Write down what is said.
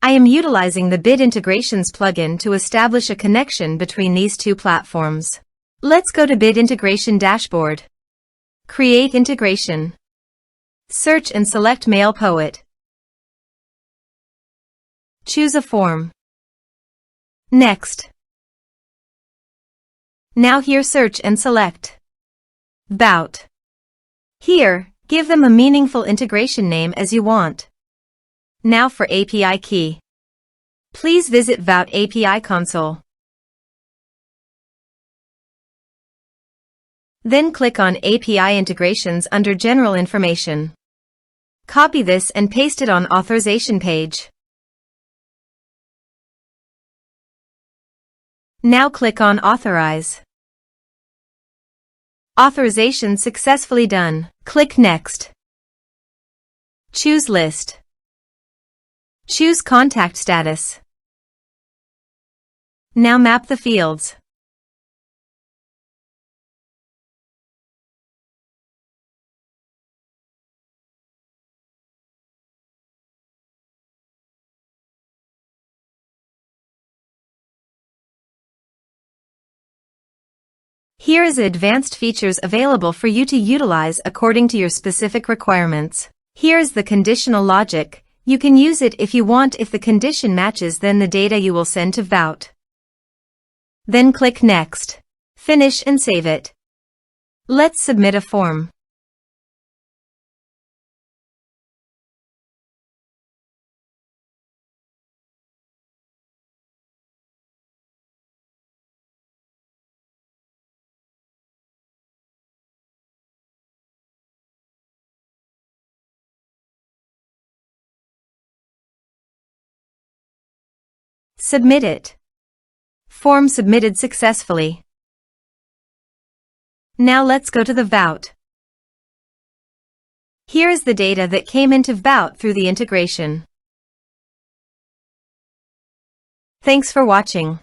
I am utilizing the Bid Integrations plugin to establish a connection between these two platforms. Let's go to Bid Integration Dashboard. Create Integration. Search and select MailPoet. Choose a form. Next. Now here search and select VBOUT. Here, give them a meaningful integration name as you want. Now for API key. Please visit VBOUT API console. Then click on API integrations under General Information. Copy this and paste it on Authorization page. Now click on Authorize. Authorization successfully done. Click Next. Choose List. Choose Contact Status. Now map the fields. Here is advanced features available for you to utilize according to your specific requirements. Here is the conditional logic. You can use it if you want. If the condition matches, then the data you will send to VBOUT. Then click Next. Finish and save it. Let's submit a form. Submit it. Form submitted successfully. Now let's go to the VBOUT. Here is the data that came into VBOUT through the integration. Thanks for watching.